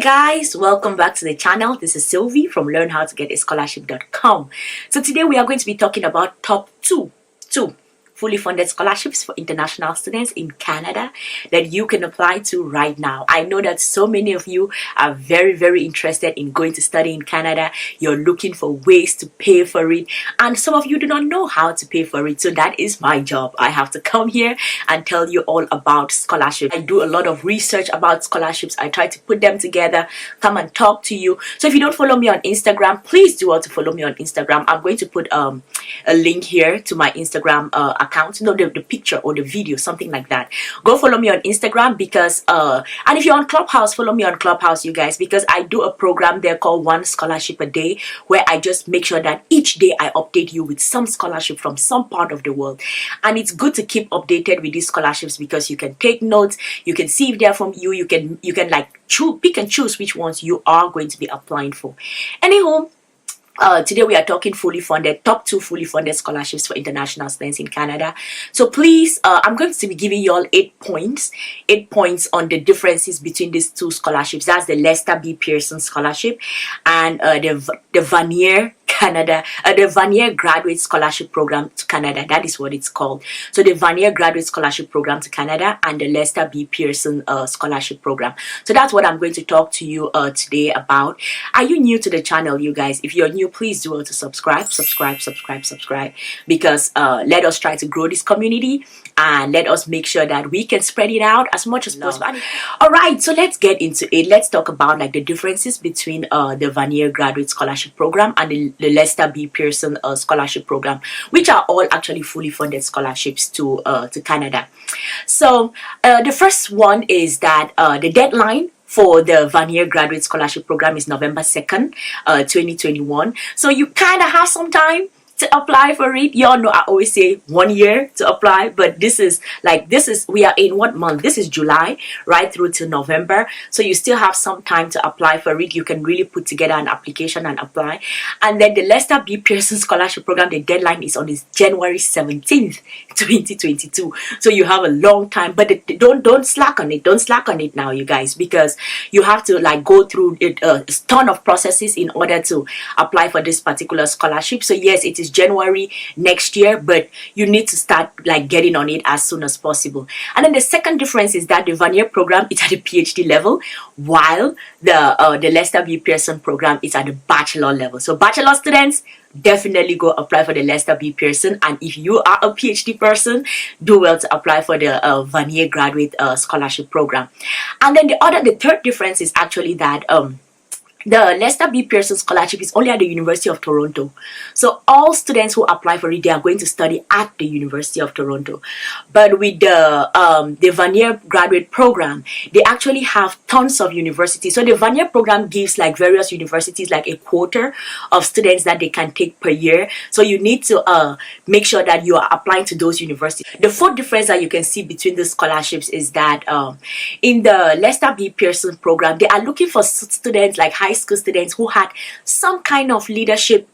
guys, welcome back to the channel. This is Sylvie from learnhowtogetascholarship.com. So today we are going to be talking about top two fully funded scholarships for international students in Canada that you can apply to right now. I know that so many of you are very interested in going to study in Canada. You're looking for ways to pay for it, and some of you do not know how to pay for it. So that is my job. I have to come here and tell you all about scholarships. I do a lot of research about scholarships. I try to put them together, come and talk to you. So if you don't follow me on Instagram, please do also follow me on Instagram. I'm going to put a link here to my Instagram account, the picture or the video, something like that. Go follow me on Instagram because and if you're on Clubhouse, follow me on Clubhouse, you guys, because I do a program there called One Scholarship a Day, where I just make sure that each day I update you with some scholarship from some part of the world. And it's good to keep updated with these scholarships because you can take notes, you can see if they're from you, you can like pick and choose which ones you are going to be applying for. Anyhow, today we are talking top two fully funded scholarships for international students in Canada. So please, I'm going to be giving you all 8 points on the differences between these two scholarships. That's the Lester B. Pearson Scholarship and the Vanier the Vanier Graduate Scholarship Program to Canada. That is what it's called. So the Vanier Graduate Scholarship Program to Canada and the Lester B. Pearson Scholarship Program. So that's what I'm going to talk to you today about. Are you new to the channel, you guys? If you're new, please do also subscribe, because let us try to grow this community and let us make sure that we can spread it out as much as possible. All right, so let's get into it. Let's talk about like the differences between the Vanier Graduate Scholarship Program and the Lester B. Pearson Scholarship Program, which are all actually fully funded scholarships to Canada. So the first one is that the deadline for the Vanier Graduate Scholarship Program is November 2nd, 2021. So you kind of have some time to apply for it. Y'all know I always say 1 year to apply, but we are in what month? This is July, right through to November. So you still have some time to apply for it. You can really put together an application and apply. And then the Lester B. Pearson Scholarship Program, the deadline is on this January 17th, 2022. So you have a long time, but don't slack on it. Don't slack on it now, you guys, because you have to like go through a ton of processes in order to apply for this particular scholarship. So yes, it is January next year, but you need to start like getting on it as soon as possible. And then the second difference is that the Vanier program is at the PhD level, while the Lester B. Pearson program is at the bachelor level. So bachelor students, definitely go apply for the Lester B. Pearson, and if you are a PhD person, do well to apply for the Vanier Graduate Scholarship Program. And then the third difference is actually that the Lester B. Pearson Scholarship is only at the University of Toronto. So all students who apply for it, they are going to study at the University of Toronto. But with the Vanier Graduate Program, they actually have tons of universities. So the Vanier Program gives like various universities like a quota of students that they can take per year. So you need to make sure that you are applying to those universities. The fourth difference that you can see between the scholarships is that in the Lester B. Pearson Program, they are looking for students like high school students who had some kind of leadership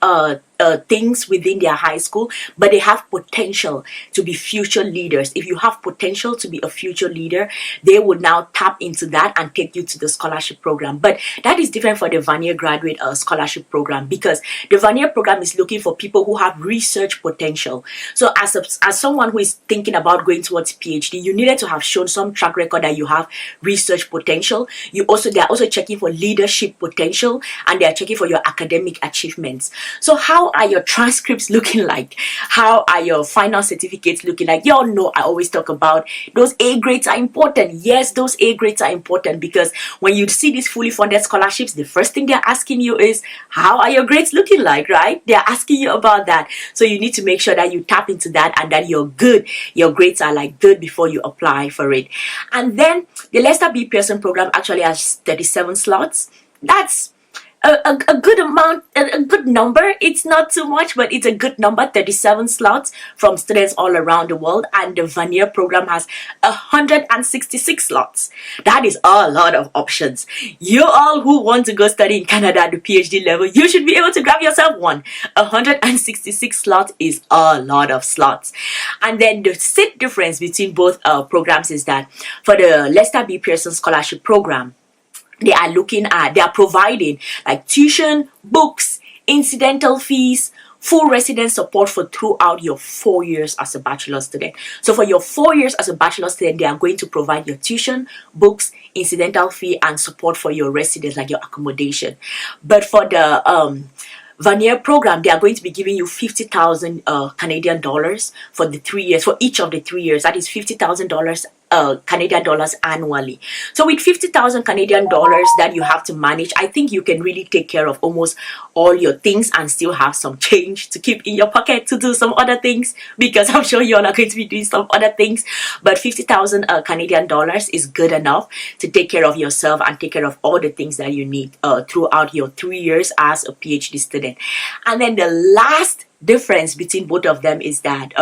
things within their high school, but they have potential to be future leaders. If you have potential to be a future leader, they would now tap into that and take you to the scholarship program. But that is different for the Vanier Graduate Scholarship Program, because the Vanier program is looking for people who have research potential. So as someone who is thinking about going towards PhD, you needed to have shown some track record that you have research potential. They are also checking for leadership potential, and they are checking for your academic achievements. So how are your transcripts looking like? How are your final certificates looking like? Y'all know I always talk about those A grades are important. Yes, those A grades are important, because when you see these fully funded scholarships, the first thing they're asking you is, how are your grades looking like, right? They're asking you about that. So you need to make sure that you tap into that and that you're good. Your grades are like good before you apply for it. And then the Lester B. Pearson program actually has 37 slots. That's a good amount, a good number. It's not too much, but it's a good number. 37 slots from students all around the world, and the Vanier program has 166 slots. That is a lot of options. You all who want to go study in Canada at the PhD level, you should be able to grab yourself one. 166 slots is a lot of slots. And then the sixth difference between both programs is that for the Lester B. Pearson Scholarship Program, they are providing like tuition, books, incidental fees, full residence support for throughout your 4 years as a bachelor student. So for your 4 years as a bachelor student, they are going to provide your tuition, books, incidental fee, and support for your residence, like your accommodation. But for the Vanier program, they are going to be giving you 50,000 Canadian dollars for the 3 years, for each of the 3 years. That is $50,000 Canadian dollars annually. So with 50,000 Canadian dollars that you have to manage, I think you can really take care of almost all your things and still have some change to keep in your pocket to do some other things, because I'm sure you all are going to be doing some other things. But 50,000 Canadian dollars is good enough to take care of yourself and take care of all the things that you need throughout your 3 years as a PhD student. And then the last difference between both of them is that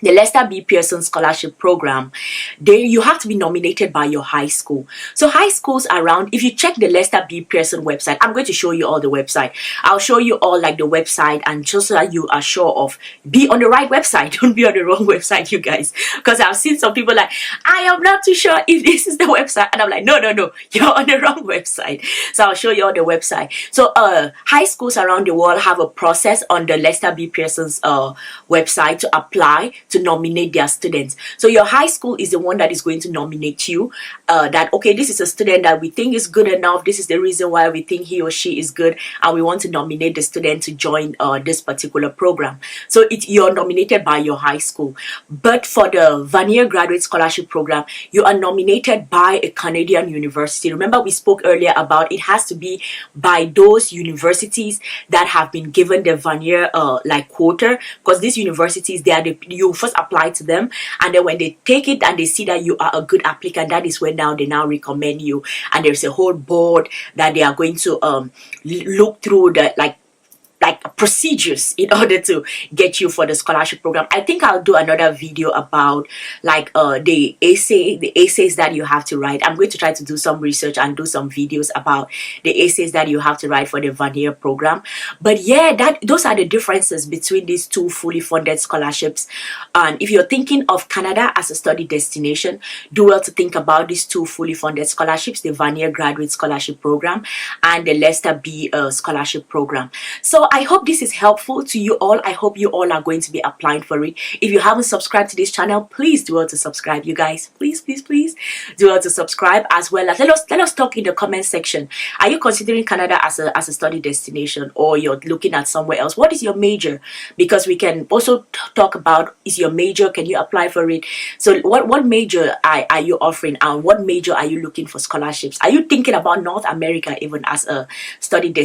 the Lester B. Pearson Scholarship Program, you have to be nominated by your high school. So high schools around, if you check the Lester B. Pearson website, I'm going to show you all the website. I'll show you all like the website, and just so that you are sure of be on the right website. Don't be on the wrong website, you guys. Because I've seen some people like, I am not too sure if this is the website. And I'm like, no, you're on the wrong website. So I'll show you all the website. So high schools around the world have a process on the Lester B. Pearson's website to apply to nominate their students. So your high school is the one that is going to nominate you, that okay, this is a student that we think is good enough, this is the reason why we think he or she is good, and we want to nominate the student to join this particular program. So you're nominated by your high school. But for the Vanier Graduate Scholarship Program, you are nominated by a Canadian university. Remember, we spoke earlier about it has to be by those universities that have been given the Vanier like quota, because these universities, you first apply to them, and then when they take it and they see that you are a good applicant, that is when they now recommend you, and there's a whole board that they are going to look through the like procedures in order to get you for the scholarship program. I think I'll do another video about like the essays that you have to write. I'm going to try to do some research and do some videos about the essays that you have to write for the Vanier program. But yeah, those are the differences between these two fully funded scholarships. And if you're thinking of Canada as a study destination, do well to think about these two fully funded scholarships, the Vanier Graduate Scholarship Program and the Lester B Scholarship Program. So I hope this is helpful to you all. I hope you all are going to be applying for it. If you haven't subscribed to this channel, please do well to subscribe, you guys. Please do well to subscribe, as well as let us talk in the comment section. Are you considering Canada as a study destination, or you're looking at somewhere else? What is your major? Because we can also talk about, is your major, can you apply for it? So what major are you offering, and what major are you looking for scholarships? Are you thinking about North America even as a study destination?